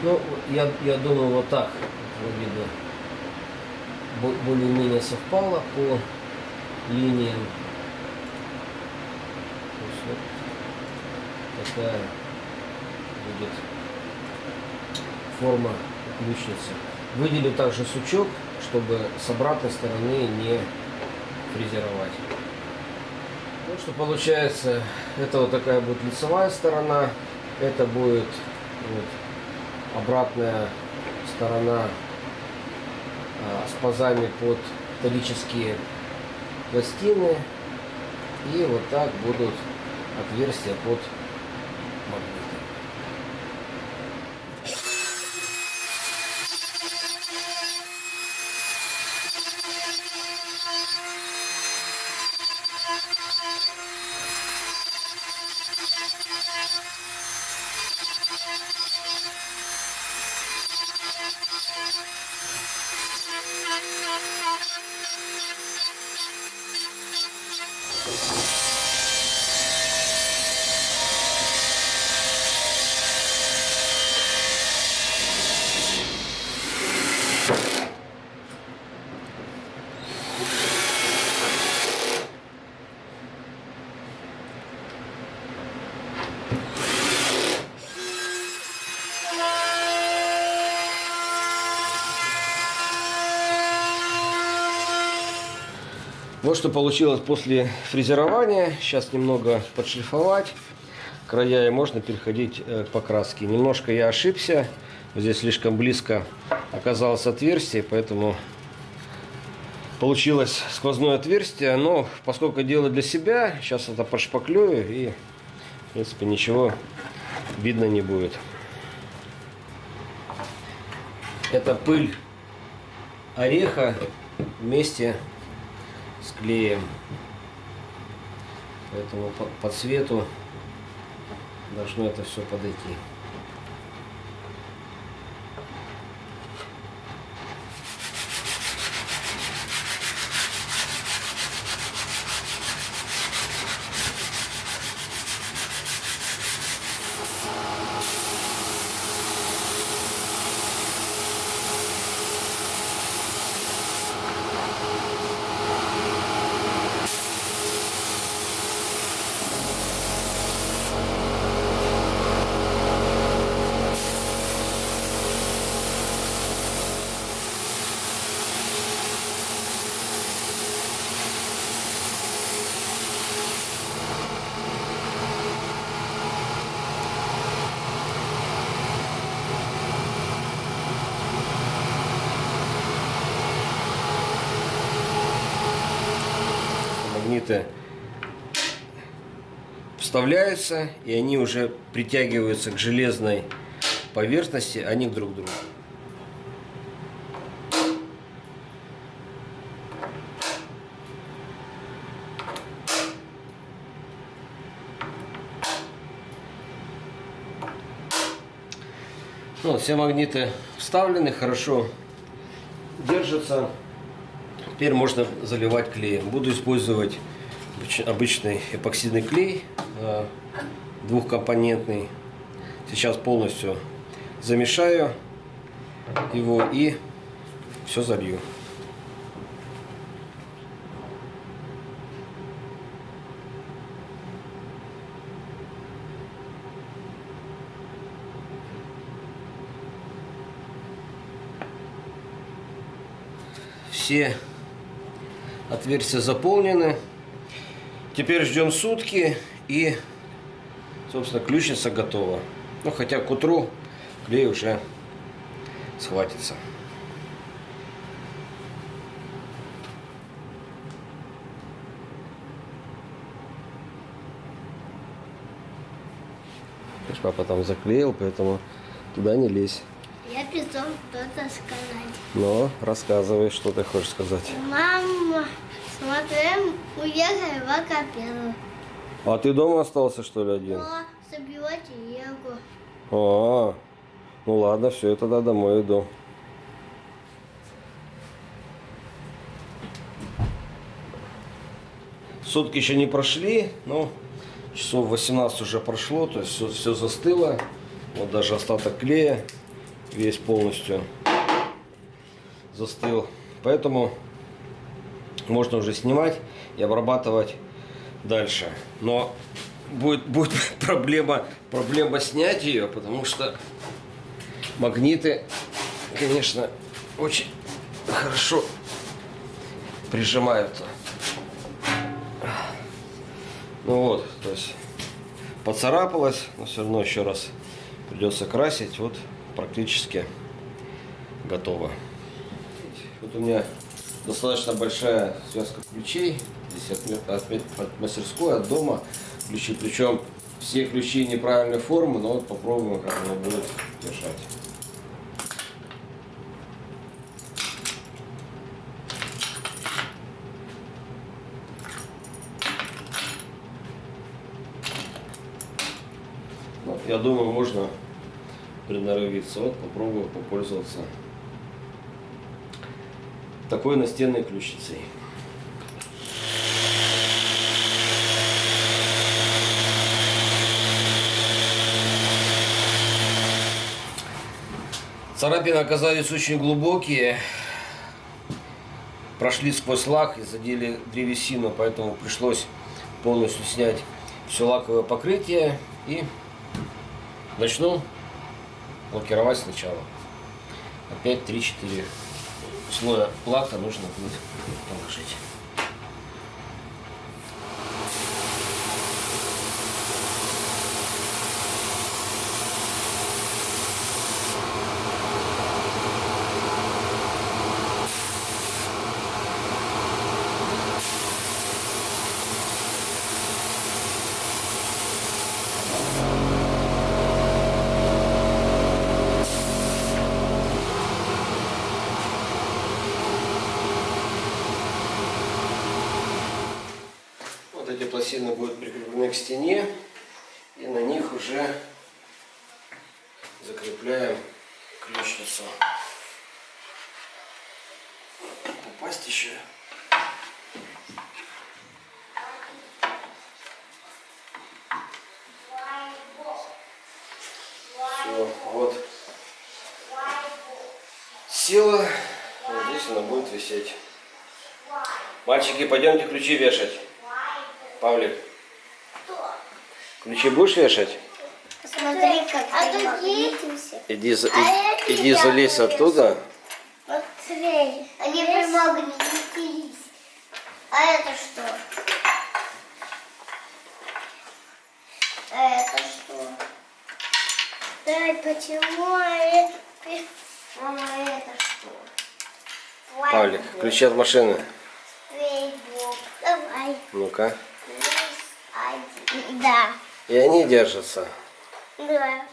Ну, я думаю, вот так вроде бы более-менее совпало по линиям. То есть вот такая будет форма ключницы. Выделю также сучок, чтобы с обратной стороны не фрезеровать. Ну что получается, это вот такая будет лицевая сторона, это будет вот обратная сторона с пазами под металлические пластины, и вот так будут отверстия под магниты. Вот что получилось после фрезерования. Сейчас немного подшлифовать края, и можно переходить к покраске. Немножко я ошибся. Здесь слишком близко оказалось отверстие, поэтому получилось сквозное отверстие. Но поскольку делаю для себя, сейчас это подшпаклюю, и в принципе ничего видно не будет. Это пыль ореха вместе с клеем, поэтому по цвету должно это все подойти. Магниты вставляются, и они уже притягиваются к железной поверхности, а не друг к другу. Ну, все магниты вставлены, хорошо держатся. Теперь можно заливать клеем. Буду использовать обычный эпоксидный клей двухкомпонентный. Сейчас полностью замешаю его и все залью. Все отверстия заполнены. Теперь ждем сутки, и, собственно, ключница готова. Ну, хотя к утру клей уже схватится. Папа там заклеил, поэтому туда не лезь. Я пришел что-то сказать. Ну, рассказывай, что ты хочешь сказать. Мама, смотри, уехали в акапеллу. А ты дома остался, что ли, один? Но собирать его. А, ну ладно, все, я тогда домой иду. Сутки еще не прошли, но часов 18 уже прошло, то есть все застыло. Вот даже остаток клея весь полностью застыл. Поэтому можно уже снимать и обрабатывать дальше. Но будет проблема снять ее, потому что магниты, конечно, очень хорошо прижимают. Ну вот, то есть поцарапалось, но все равно еще раз придется красить. Вот практически готово. Вот у меня достаточно большая связка ключей. Здесь от мастерской, от дома ключи. Причем все ключи неправильной формы, но вот попробуем, как она будет держать. Ну, я думаю, можно приноровиться. Вот попробую попользоваться такой настенной ключицей. Царапины оказались очень глубокие, прошли сквозь лак и задели древесину, поэтому пришлось полностью снять все лаковое покрытие и начну лакировать сначала. Опять 3-4 слоя лака нужно будет положить. Вот эти пластины будут прикреплены к стене, и на них уже закрепляем ключницу. Попасть еще. Все, вот. Села, вот здесь она будет висеть. Мальчики, пойдемте ключи вешать. Павлик, ключи будешь вешать? Смотри, как ты магнитился. Иди залезь оттуда. Смотри, они примагнитились. А это что? А это что? Дай, почему Мама, это что? Павлик, ключи от машины. Давай. Ну-ка. Да. И они держатся. Да.